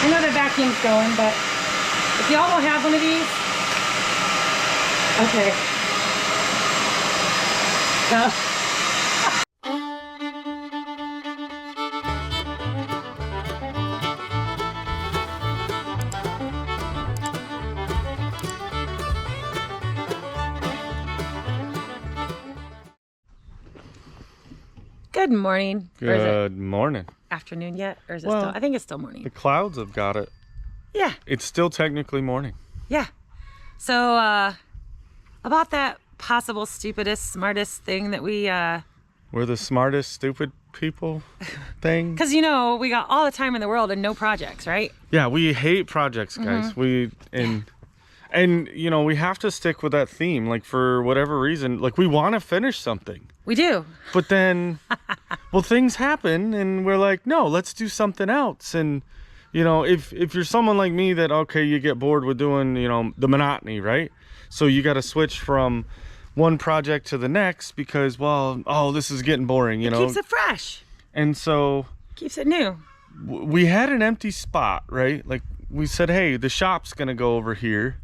I know the vacuum's going, but if y'all don't have one of these, okay. Good morning. Good morning. Afternoon yet? Or is it still? I think it's still morning. The clouds have got it. Yeah. It's still technically morning. Yeah. So, about that possible stupidest, smartest thing that we, We're the smartest, stupid people thing. because, you know, we got all the time in the world and no projects, right? Yeah, we hate projects, guys. And you know, we have to stick with that theme. Like, for whatever reason, like, we want to finish something. We do. But then, well, things happen and we're like, no, let's do something else. And, you know, if you're someone like me that, okay, you get bored with doing, you know, the monotony, right? So you got to switch from one project to the next because, well, oh, this is getting boring, you know? Keeps it fresh. And so Keeps it new. we had an empty spot, right? Like, we said, hey, the shop's going to go over here.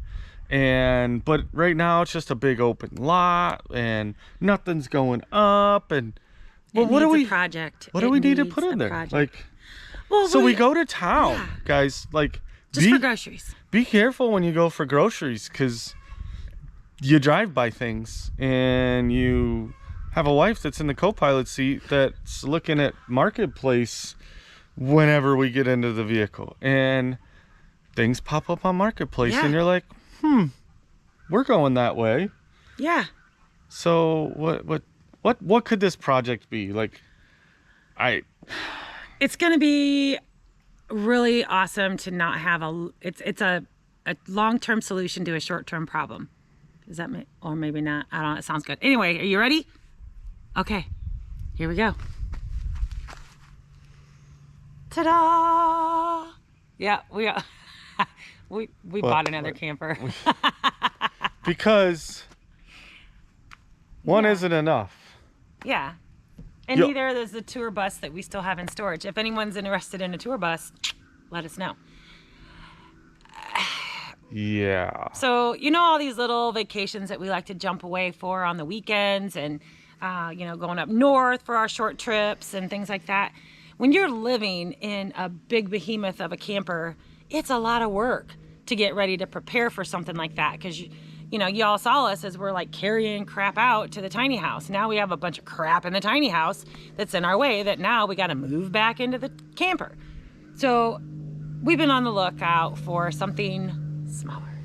But right now it's just a big open lot and nothing's going up. And well, what do we need to put in there? Project. Like, well, so we go to town, guys. Like, just for groceries. Be careful when you go for groceries, because you drive by things and you have a wife that's in the co-pilot seat that's looking at Marketplace whenever we get into the vehicle, and things pop up on Marketplace and you're like, we're going that way. Yeah. So what could this project be? Like, it's going to be really awesome to not have it's a long-term solution to a short-term problem. Is that or maybe not? I don't know. It sounds good. Anyway, are you ready? Okay. Here we go. Ta-da! Yeah, we are. We bought another camper. Because one isn't enough. Yeah. And neither is the tour bus that we still have in storage. If anyone's interested in a tour bus, let us know. Yeah. So, you know, all these little vacations that we like to jump away for on the weekends and, you know, going up north for our short trips and things like that. When you're living in a big behemoth of a camper, it's a lot of work to get ready to prepare for something like that. Because, you know, y'all saw us as we're like carrying crap out to the tiny house. Now we have a bunch of crap in the tiny house that's in our way that now we got to move back into the camper. So we've been on the lookout for something smaller,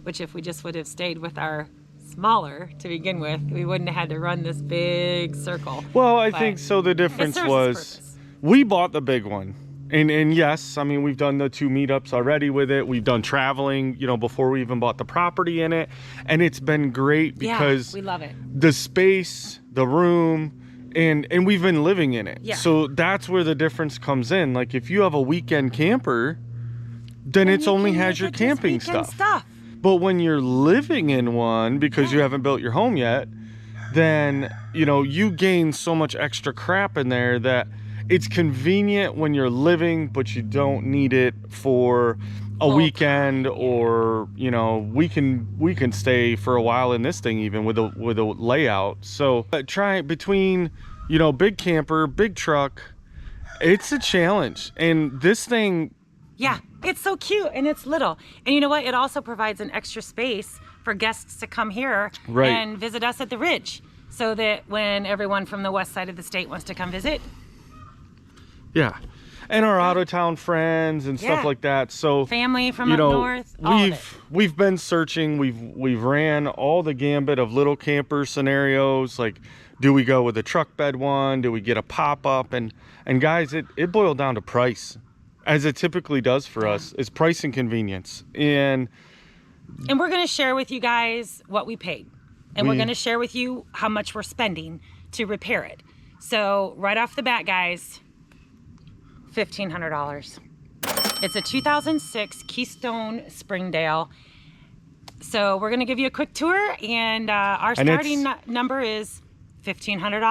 which if we just would have stayed with our smaller to begin with, we wouldn't have had to run this big circle. Well, I think so. The difference was we bought the big one. And yes, I mean, we've done the 2 meetups already with it. We've done traveling, you know, before we even bought the property in it. And it's been great because we love it. The space, the room, and we've been living in it. Yeah. So that's where the difference comes in. Like, if you have a weekend camper, then it's only has your camping stuff. But when you're living in one because you haven't built your home yet, then, you know, you gain so much extra crap in there that it's convenient when you're living, but you don't need it for a weekend or, you know, we can stay for a while in this thing even with a layout. So try between, you know, big camper, big truck, it's a challenge. And this thing, yeah, it's so cute and it's little. And you know what? It also provides an extra space for guests to come here and visit us at the Ridge, so that when everyone from the west side of the state wants to come visit. Yeah. And our out of town friends and stuff like that. So family from up north. We've been searching. We've ran all the gambit of little camper scenarios. Like, do we go with a truck bed one? Do we get a pop-up? And guys, it boiled down to price, as it typically does for us. Is price and convenience. And we're going to share with you guys what we paid. And we're going to share with you how much we're spending to repair it. So right off the bat, guys, $1,500. It's a 2006 Keystone Springdale. So we're going to give you a quick tour, and our starting number is $1,500.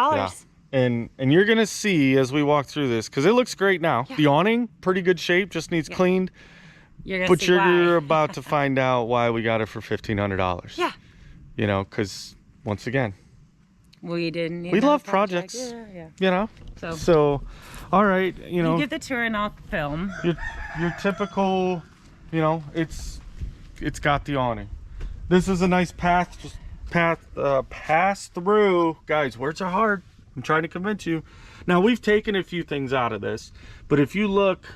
Yeah. And you're gonna see as we walk through this, because it looks great now. Yeah. The awning, pretty good shape, just needs cleaned. You're about to find out why we got it for $1,500. Yeah. You know, because once again, we love projects. Yeah. You know. So, all right. You get the tour and I'll film. Your typical, it's got the awning. This is a nice pass through. Guys, words are hard. I'm trying to convince you. Now, we've taken a few things out of this, but if you look,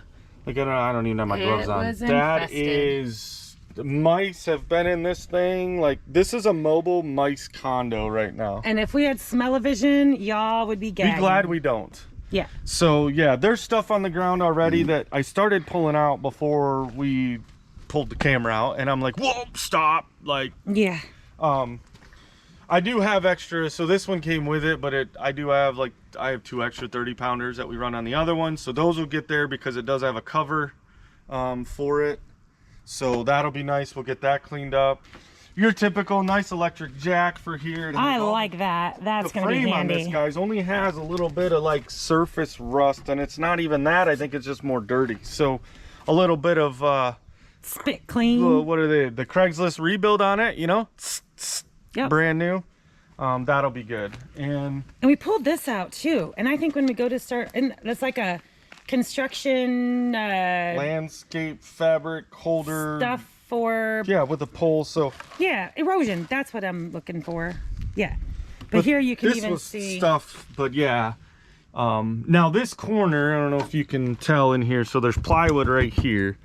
like, I don't even have my gloves on. That is, mice have been in this thing. Like, this is a mobile mice condo right now. And if we had smell-o-vision, y'all would be gagging. Be glad we don't. Yeah. So, yeah, there's stuff on the ground already that I started pulling out before we pulled the camera out. And I'm like, whoa, stop. Like, yeah. I do have extra, so this one came with it, but I have 2 extra 30-pounders that we run on the other one, so those will get there because it does have a cover for it. So that'll be nice. We'll get that cleaned up. Your typical nice electric jack for here. I like that. That's going to be handy. The frame on this, guys, only has a little bit of like surface rust, and it's not even that. I think it's just more dirty. So a little bit of spit clean. What are they? The Craigslist rebuild on it, Yep. Brand new. That'll be good. And we pulled this out too. And I think when we go to start, and that's like a construction landscape fabric holder stuff for, with a pole. So erosion. That's what I'm looking for. Yeah, but here you can even see stuff. But now this corner, I don't know if you can tell in here. So there's plywood right here.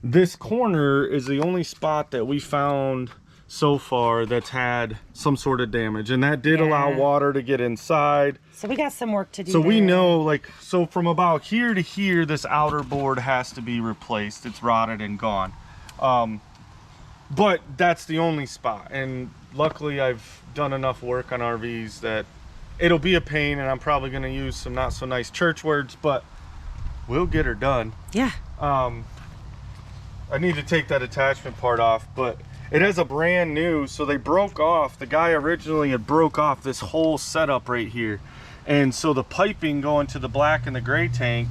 This corner is the only spot that we found so far that's had some sort of damage, and that did allow water to get inside. So we got some work to do. So we know, so from about here to here, this outer board has to be replaced. It's rotted and gone. But that's the only spot, and luckily I've done enough work on RVs that it'll be a pain, and I'm probably going to use some not so nice church words, but we'll get her done. Yeah. I need to take that attachment part off, but it has a brand new, so they broke off. The guy originally had broke off this whole setup right here. And so the piping going to the black and the gray tank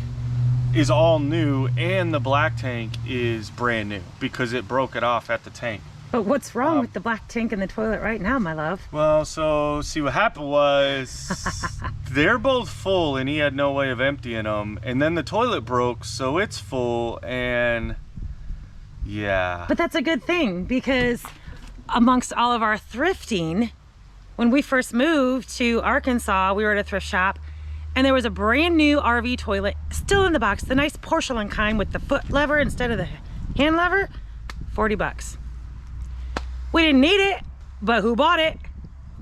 is all new, and the black tank is brand new because it broke it off at the tank. But what's wrong with the black tank and the toilet right now, my love? Well, so see what happened was they're both full and he had no way of emptying them. And then the toilet broke, so it's full, and yeah. But that's a good thing, because amongst all of our thrifting, when we first moved to Arkansas, we were at a thrift shop, and there was a brand new RV toilet still in the box, the nice porcelain kind with the foot lever instead of the hand lever, $40. We didn't need it, but who bought it?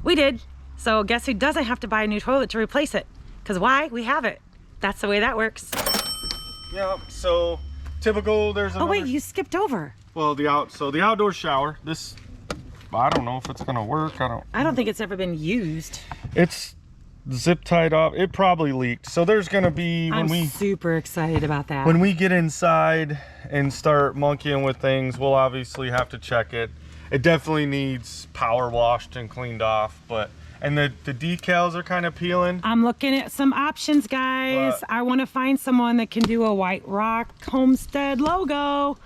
We did. So guess who doesn't have to buy a new toilet to replace it? Because why? We have it. That's the way that works. Yeah, so typical, there's another... Oh wait, you skipped over. Well, the outdoor shower. This, I don't know if it's gonna work. I don't think it's ever been used. It's zip tied off. It probably leaked. So there's gonna be, I'm super excited about that. When we get inside and start monkeying with things, we'll obviously have to check it. It definitely needs power washed and cleaned off, and the decals are kind of peeling. I'm looking at some options, guys. I want to find someone that can do a White Rock Homestead logo.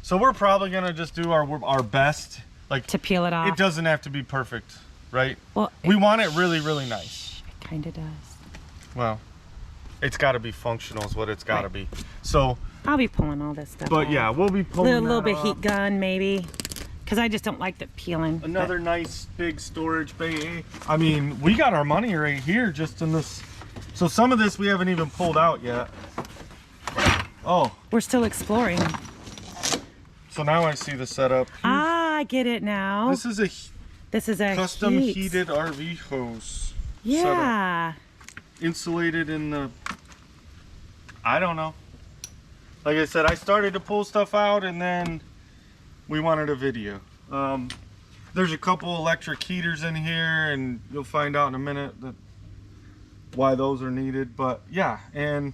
So we're probably gonna just do our best, to peel it off. It doesn't have to be perfect, right? Well, we want it really, really nice. It kind of does. Well, it's got to be functional, is what it's got to be. So I'll be pulling all this stuff. But off. Yeah, we'll be pulling a little bit heat gun, maybe. Because I just don't like the peeling. Another nice big storage bay. I mean, we got our money right here just in this. So some of this we haven't even pulled out yet. Oh. We're still exploring. So now I see the setup. I get it now. This is a custom heated RV hose. Yeah. Setup. Insulated in the, I don't know. Like I said, I started to pull stuff out and then we wanted a video. There's a couple electric heaters in here, and you'll find out in a minute why those are needed. But yeah, and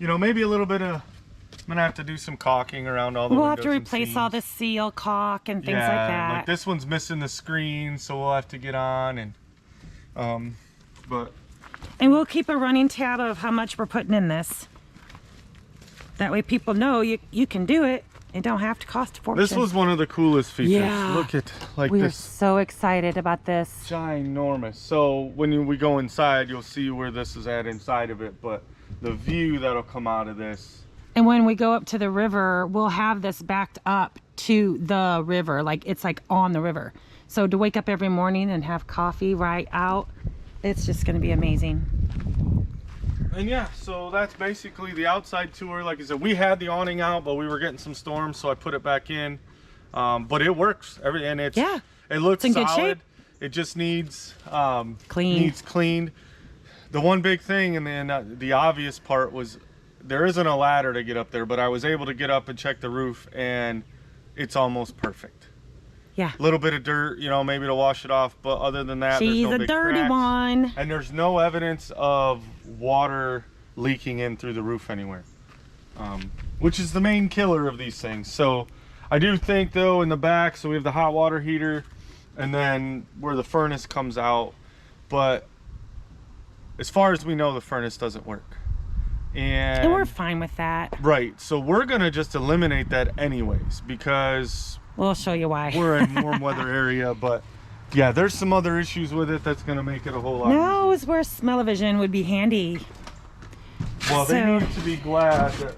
maybe a little bit of, I'm gonna have to do some caulking around all the windows. We'll have to replace all the seal caulk and things like that. Like this one's missing the screen, so we'll have to get on, and but And we'll keep a running tab of how much we're putting in this. That way people know you can do it. It don't have to cost a fortune. This was one of the coolest features. Yeah. Look at like we this. We are so excited about this. Ginormous. So when we go inside, you'll see where this is at inside of it, but the view that'll come out of this. And when we go up to the river, we'll have this backed up to the river. Like it's like on the river. So to wake up every morning and have coffee right out, it's just going to be amazing. And yeah, so that's basically the outside tour. Like I said, we had the awning out, but we were getting some storms, so I put it back in. But it works. And it looks in solid. Good shape. It just needs cleaned. The one big thing, and then the obvious part was there isn't a ladder to get up there, but I was able to get up and check the roof, and it's almost perfect. Yeah. A little bit of dirt, you know, maybe to wash it off, but other than that, she's there's no a big dirty cracks. one. And there's no evidence of water leaking in through the roof anywhere, which is the main killer of these things. So I do think though in the back, so we have the hot water heater and then where the furnace comes out, but as far as we know, the furnace doesn't work. And we're fine with that. Right. So we're gonna just eliminate that anyways, because we'll show you why. We're in warm weather area, but yeah, there's some other issues with it that's gonna make it a whole lot No, it's where smell-o-vision would be handy. Well, they need to be glad that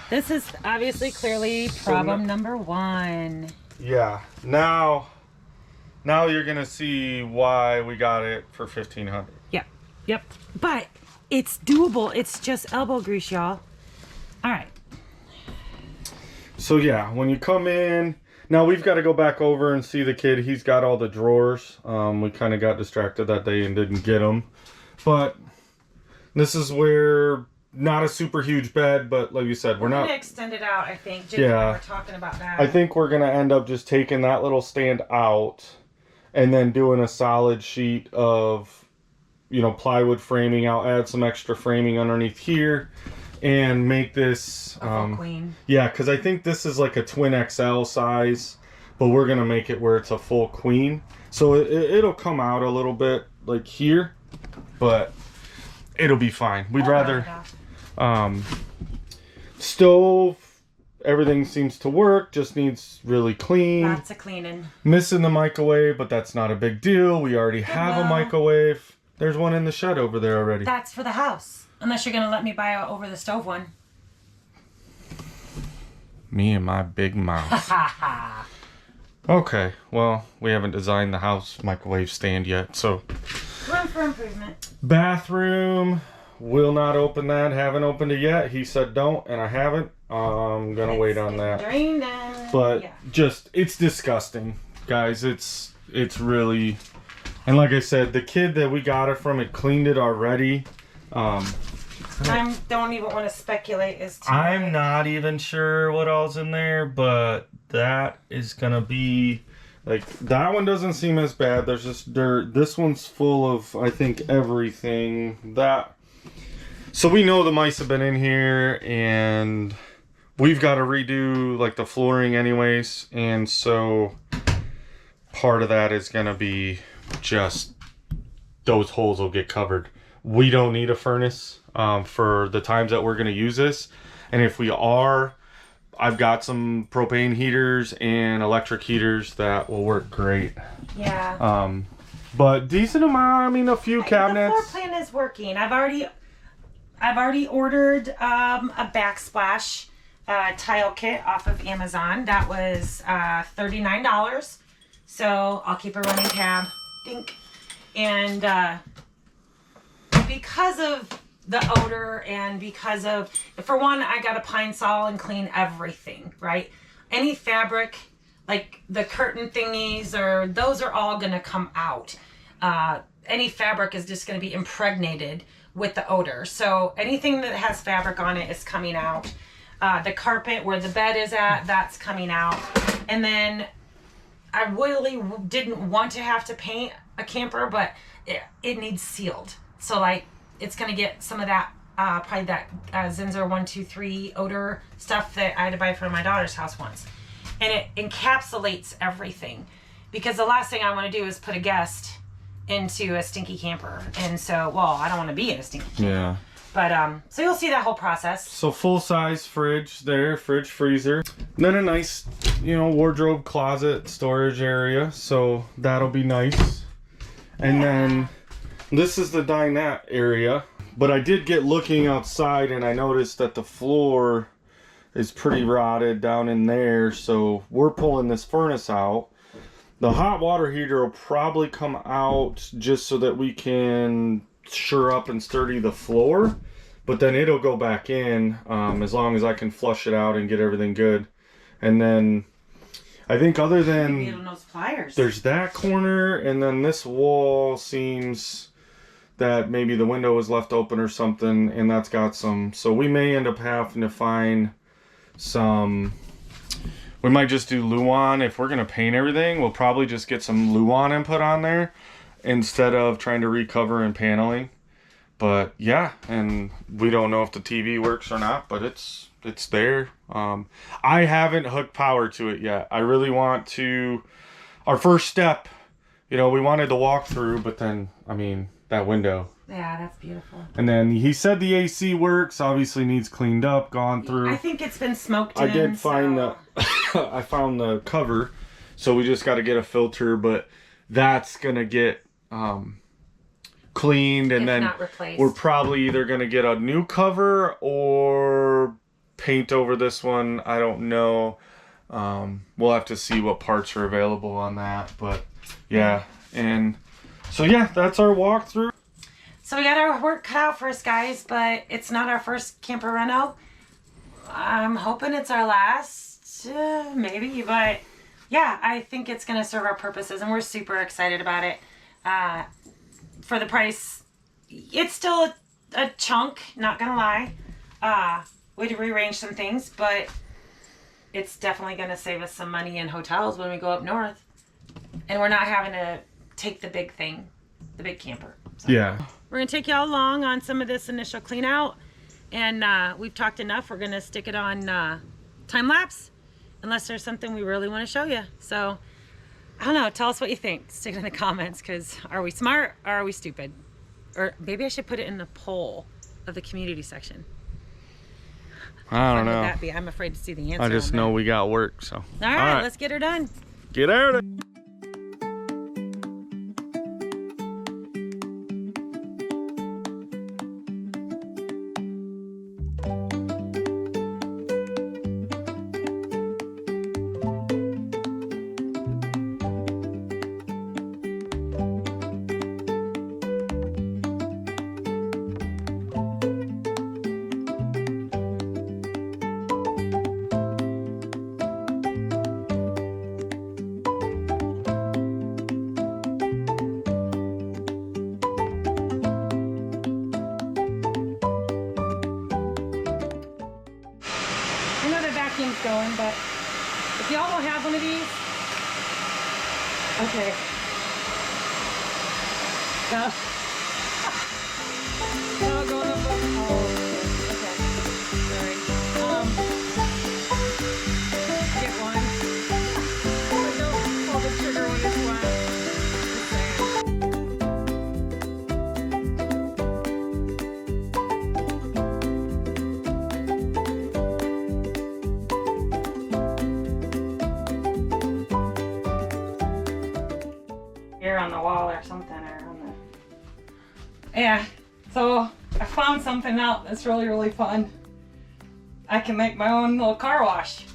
this is obviously clearly problem number one. Yeah. Now you're gonna see why we got it for $1,500. Yep. But it's doable. It's just elbow grease, y'all. All right. So yeah, when you come in, now we've got to go back over and see the kid. He's got all the drawers. We kind of got distracted that day and didn't get them. But this is where, not a super huge bed, but like you said, we're not going to extend it out, I think. Jim and I were talking about that. I think we're going to end up just taking that little stand out and then doing a solid sheet of, you know, plywood framing. I'll add some extra framing underneath here and make this a full queen. Yeah, because I think this is like a twin XL size, but we're gonna make it where it's a full queen, so it'll come out a little bit like here, but it'll be fine. We'd rather stove, everything seems to work, just needs really clean. Lots of cleaning. Missing the microwave, but that's not a big deal. We already have a microwave. There's one in the shed over there already. That's for the house. Unless you're going to let me buy a over the stove one. Me and my big mouth. Okay, well, we haven't designed the house microwave stand yet, so. Room for improvement. Bathroom, will not open that. Haven't opened it yet. He said don't, and I haven't. I'm going to wait on that. But just, it's disgusting, guys. It's really... And like I said, the kid that we got it from, it cleaned it already. I don't even want to speculate as to... I'm not even sure what all's in there, but that is going to be... Like, that one doesn't seem as bad. There's just dirt. This one's full of, I think, everything. So we know the mice have been in here, and we've got to redo, like, the flooring anyways. And so part of that is going to be... just those holes will get covered. We don't need a furnace for the times that we're going to use this, and if we are, I've got some propane heaters and electric heaters that will work great. Yeah. But decent amount. I mean, a few cabinets. The floor plan is working. I've already ordered a backsplash tile kit off of Amazon. That was $39. So I'll keep a running tab. Dink. And because of the odor and because of, for one, I got a pine saw and clean everything, right? Any fabric, like the curtain thingies, or those are all going to come out. Any fabric is just going to be impregnated with the odor. So anything that has fabric on it is coming out. The carpet where the bed is at, that's coming out. And then I really didn't want to have to paint a camper, but it needs sealed. So like it's going to get some of that, probably that Zinsser 123 odor stuff that I had to buy for my daughter's house once. And it encapsulates everything. Because the last thing I want to do is put a guest into a stinky camper. And so, well, I don't want to be in a stinky camper. Yeah. But, so you'll see that whole process. So full-size fridge there, fridge, freezer. Then a nice, you know, wardrobe, closet, storage area. So that'll be nice. And then this is the dinette area. But I did get looking outside and I noticed that the floor is pretty rotted down in there. So we're pulling this furnace out. The hot water heater will probably come out just so that we can sure up and sturdy the floor, but then it'll go back in as long as I can flush it out and get everything good. And then I think other than there's that corner, and then this wall seems that maybe the window was left open or something, and that's got some, so we may end up having to find some, we might just do Luan. If we're gonna paint everything, we'll probably just get some Luan and put on there instead of trying to recover and paneling. But yeah, and we don't know if the TV works or not, but it's there. I haven't hooked power to it yet. I really want to. Our first step, you know, we wanted to walk through, but then, I mean, that window. Yeah, that's beautiful. And then he said the AC works, obviously needs cleaned up, gone through. I think it's been smoked in. I did find the, I found the cover, so we just got to get a filter, but that's gonna get cleaned, and then we're probably either gonna get a new cover or paint over this one. I don't know. We'll have to see what parts are available on that, but yeah. And so yeah, that's our walkthrough. So we got our work cut out for us, guys, but it's not our first camper reno. I'm hoping it's our last, maybe, but yeah, I think it's going to serve our purposes, and we're super excited about it. For the price, it's still a chunk, not going to lie. We had to rearrange some things, but it's definitely going to save us some money in hotels when we go up north. And we're not having to take the big thing, the big camper. So. Yeah. We're going to take y'all along on some of this initial clean out, and we've talked enough. We're going to stick it on time lapse unless there's something we really want to show you. So I don't know, tell us what you think. Stick it in the comments, because are we smart or are we stupid? Or maybe I should put it in the poll of the community section. I don't know. Would that be? I'm afraid to see the answer. I just know we got work, so. All right, let's get her done. Get at it. Going, but if y'all don't have one of these, okay. No, go in the book. Oh, okay. Sorry. Get one. But don't pull the trigger when it's wet. Just saying. On the wall or something, or on the... Yeah, so I found something out that's really fun. I can make my own little car wash.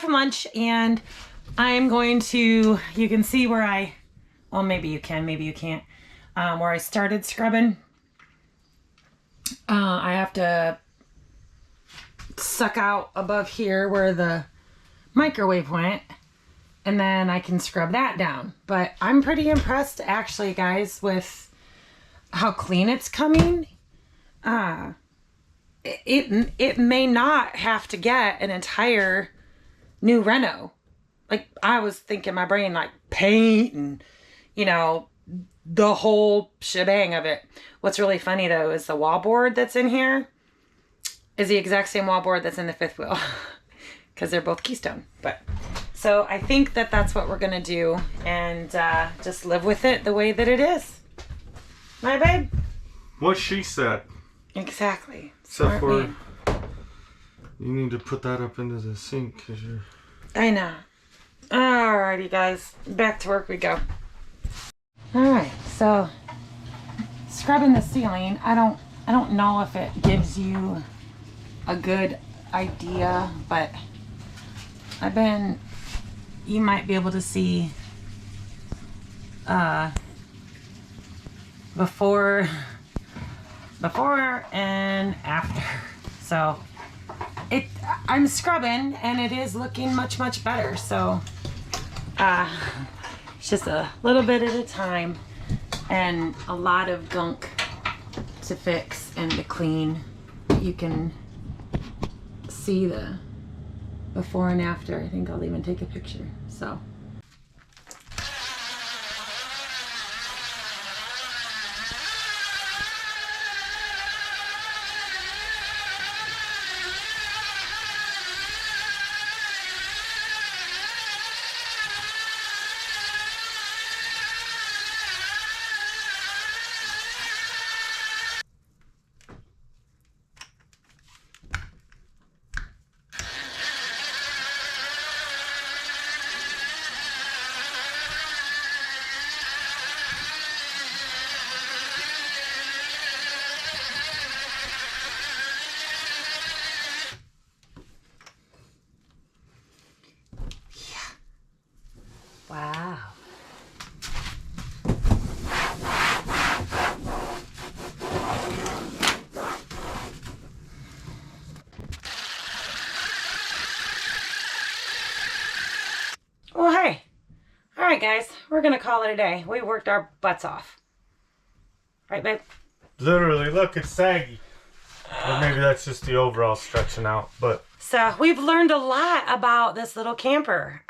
from lunch and I'm going to, you can see where well, maybe you can, maybe you can't, where I started scrubbing. I have to suck out above here where the microwave went, and then I can scrub that down. But I'm pretty impressed actually, guys, with how clean it's coming. It may not have to get an entire new reno. Like, I was thinking in my brain, like paint and, you know, the whole shebang of it. What's really funny though is the wallboard that's in here is the exact same wallboard that's in the fifth wheel, because they're both Keystone. But so I think that that's what we're gonna do, and just live with it the way that it is. My babe. What she said. Exactly. Except for you need to put that up into the sink because you're. I know. Alrighty, guys, back to work we go. Alright, so scrubbing the ceiling, I don't know if it gives you a good idea, but you might be able to see before and after. So I'm scrubbing and it is looking much, much better. So it's just a little bit at a time and a lot of gunk to fix and to clean. You can see the before and after. I think I'll even take a picture. So. Wow. Well, hey. All right, guys. We're going to call it a day. We worked our butts off. Right, babe? Literally, look, it's saggy. Or maybe that's just the overall stretching out, but. So we've learned a lot about this little camper.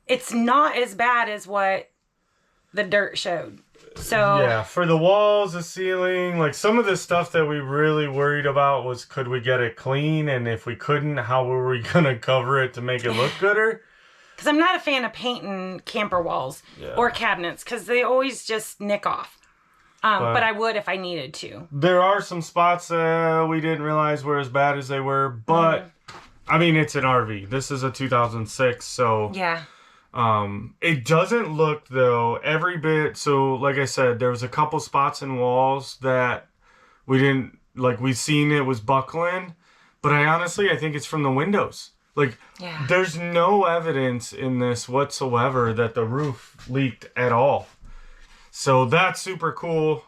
It's not as bad as what the dirt showed. So yeah, for the walls, the ceiling, like some of the stuff that we really worried about was could we get it clean, and if we couldn't, how were we gonna cover it to make it look gooder? Because I'm not a fan of painting camper walls or cabinets because they always just nick off. But I would if I needed to. There are some spots we didn't realize were as bad as they were, but I mean, it's an RV. This is a 2006, so yeah. It doesn't look though every bit. So like I said, there was a couple spots in walls that we didn't like. We seen it was buckling, but I think it's from the windows. Like there's no evidence in this whatsoever that the roof leaked at all. So that's super cool.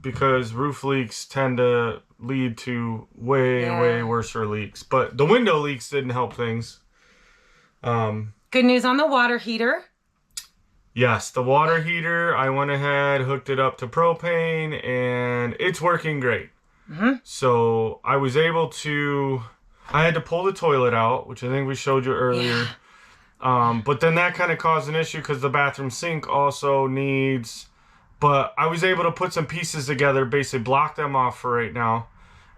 Because roof leaks tend to lead to way worse leaks, but the window leaks didn't help things. Good news on the water heater. Yes, the water heater, I went ahead, hooked it up to propane, and it's working great. So I was able to, I had to pull the toilet out, which I think we showed you earlier. But then that kind of caused an issue because the bathroom sink also needs, but I was able to put some pieces together, basically block them off for right now.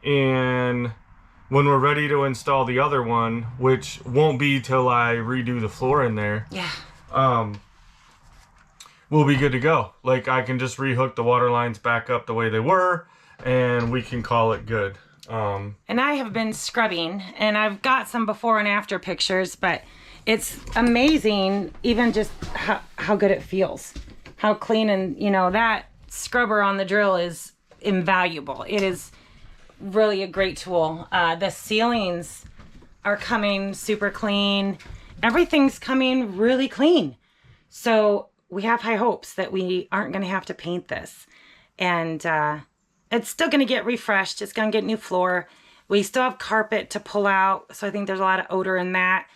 And when we're ready to install the other one, which won't be till I redo the floor in there. We'll be good to go. Like I can just rehook the water lines back up the way they were and we can call it good. And I have been scrubbing and I've got some before and after pictures, but it's amazing even just how good it feels. How clean, and you know, that scrubber on the drill is invaluable. It is really a great tool. The ceilings are coming super clean. Everything's coming really clean. So we have high hopes that we aren't going to have to paint this. And it's still going to get refreshed. It's going to get new floor. We still have carpet to pull out. So I think there's a lot of odor in that.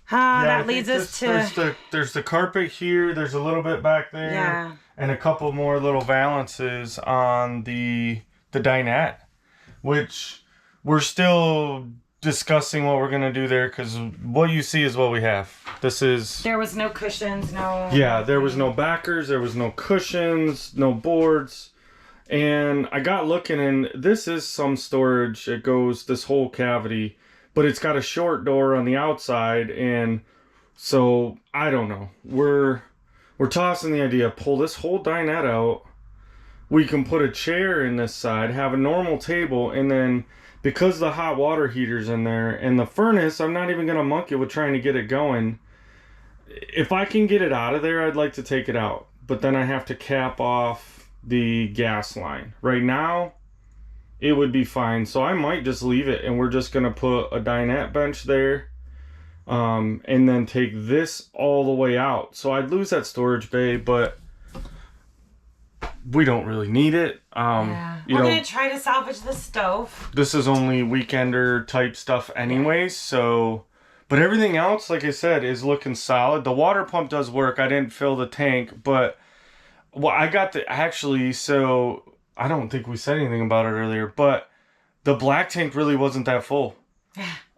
That leads us to... There's the carpet here. There's a little bit back there. Yeah. And a couple more little valances on the dinette, which we're still discussing what we're going to do there, because what you see is what we have. This is... There was no cushions, no... Yeah, there was no backers, there was no cushions, no boards. And I got looking, and this is some storage. It goes this whole cavity, but it's got a short door on the outside, and so I don't know. We're tossing the idea, pull this whole dinette out. We can put a chair in this side, have a normal table, and then because the hot water heater's in there and the furnace, I'm not even going to monkey with trying to get it going. If I can get it out of there, I'd like to take it out, but then I have to cap off the gas line. Right now, it would be fine, so I might just leave it, and we're just going to put a dinette bench there, and then take this all the way out. So I'd lose that storage bay, but we don't really need it. We're going to try to salvage the stove. This is only weekender type stuff anyways, so... But everything else, like I said, is looking solid. The water pump does work. I didn't fill the tank, but... Well, I got the... Actually, so... I don't think we said anything about it earlier, but the black tank really wasn't that full.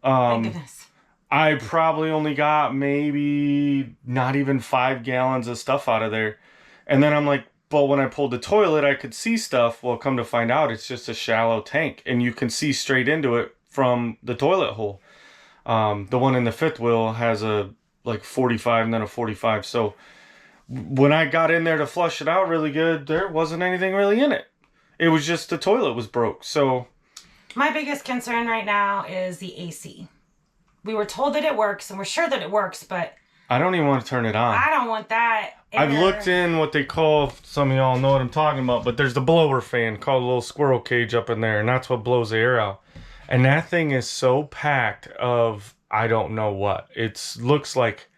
Thank goodness. I probably only got maybe not even 5 gallons of stuff out of there. And then I'm like, but when I pulled the toilet, I could see stuff. Well, come to find out, it's just a shallow tank, and you can see straight into it from the toilet hole. The one in the fifth wheel has a like 45 and then a 45. So when I got in there to flush it out really good, there wasn't anything really in it. It was just the toilet was broke. So my biggest concern right now is the AC. We were told that it works, and we're sure that it works, but I don't even want to turn it on. I don't want that. I've looked in what they call, some of y'all know what I'm talking about, but there's the blower fan called a little squirrel cage up in there, and that's what blows the air out. And that thing is so packed of, I don't know what. It looks like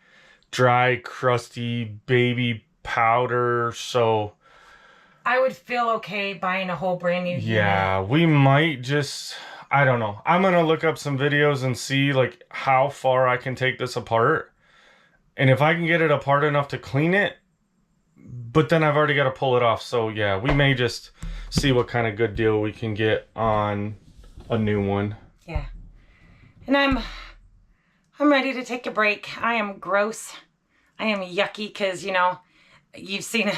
dry, crusty baby powder, so... I would feel okay buying a whole brand new unit. Yeah, we might just... I don't know. I'm going to look up some videos and see like how far I can take this apart. And if I can get it apart enough to clean it, but then I've already got to pull it off. So yeah, we may just see what kind of good deal we can get on a new one. Yeah. And I'm ready to take a break. I am gross. I am yucky because, you know, you've seen a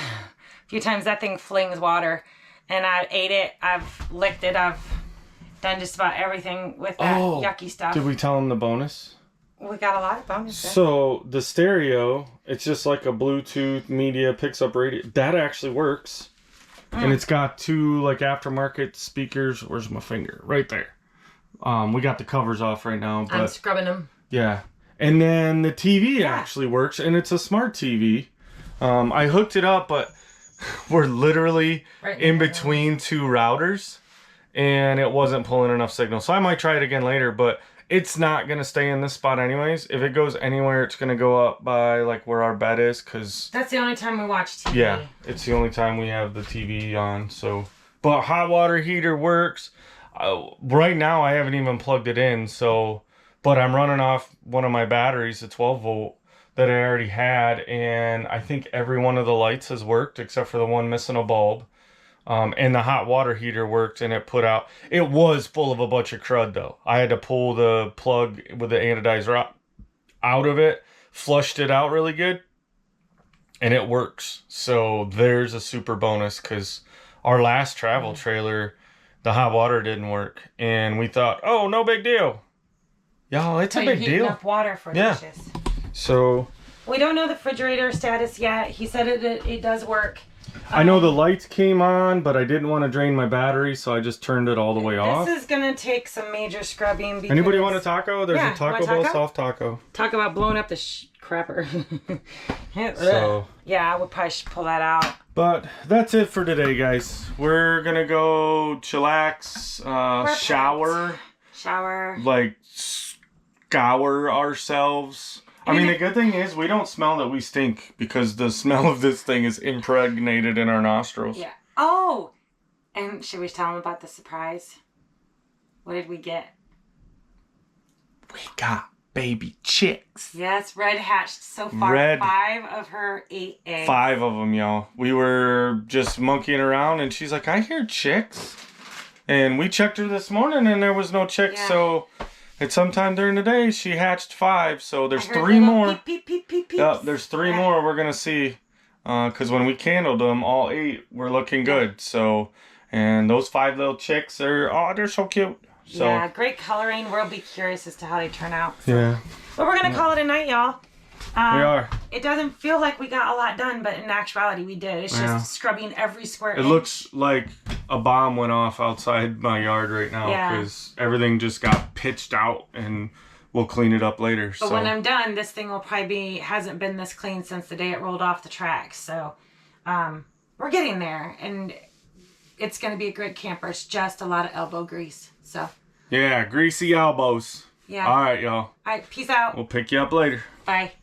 few times that thing flings water. And I ate it. I've licked it. I've done just about everything with that yucky stuff. Did we tell them the bonus? We got a lot of bonuses. So the stereo, it's just like a Bluetooth media, picks up radio. That actually works. And it's got 2 like aftermarket speakers. Where's my finger? Right there. We got the covers off right now. But, I'm scrubbing them. Yeah. And then the TV actually works, and it's a smart TV. I hooked it up, but we're literally in between 2 routers, and it wasn't pulling enough signal. So I might try it again later, but it's not going to stay in this spot anyways. If it goes anywhere, it's going to go up by like where our bed is, because that's the only time we watch TV. Yeah, it's the only time we have the TV on. So, but hot water heater works. Right now, I haven't even plugged it in. So, but I'm running off one of my batteries, a 12 volt that I already had, and I think every one of the lights has worked except for the one missing a bulb. And the hot water heater worked, and it put out... It was full of a bunch of crud, though. I had to pull the plug with the anodizer out of it, flushed it out really good, and it works. So there's a super bonus, because our last travel trailer, the hot water didn't work, and we thought, oh, no big deal. Y'all, it's a big deal. Enough water for dishes. So... We don't know the refrigerator status yet. He said it does work. I know the lights came on, but I didn't want to drain my battery, so I just turned it all the way off. This is going to take some major scrubbing. Because... Anybody want a taco? There's a Taco Bell soft taco. Talk about blowing up the crapper. So, yeah, I would probably pull that out. But that's it for today, guys. We're going to go chillax, shower. Shower. Like, scour ourselves. I mean, the good thing is we don't smell that we stink because the smell of this thing is impregnated in our nostrils. Yeah. Oh, and should we tell them about the surprise? What did we get? We got baby chicks. Yes, Red hatched so far. Red. 5 of her 8 eggs. 5 of them, y'all. We were just monkeying around, and she's like, I hear chicks. And we checked her this morning, and there was no chicks, so at some time during the day, she hatched 5, so there's 3 more. Peep, peep, peep, peep, Yep, there's 3 more we're going to see, because when we candled them, all 8 were looking good, so, and those 5 little chicks are, they're so cute. So, yeah, great coloring. We'll be curious as to how they turn out. So. Yeah. But we're going to call it a night, y'all. We are. It doesn't feel like we got a lot done, but in actuality, we did. It's just scrubbing every square inch. It looks like a bomb went off outside my yard right now because everything just got pitched out, and we'll clean it up later. But when I'm done, this thing will probably hasn't been this clean since the day it rolled off the tracks. So we're getting there, and it's going to be a great camper. It's just a lot of elbow grease. So yeah, greasy elbows. Yeah. All right, y'all. All right, peace out. We'll pick you up later. Bye.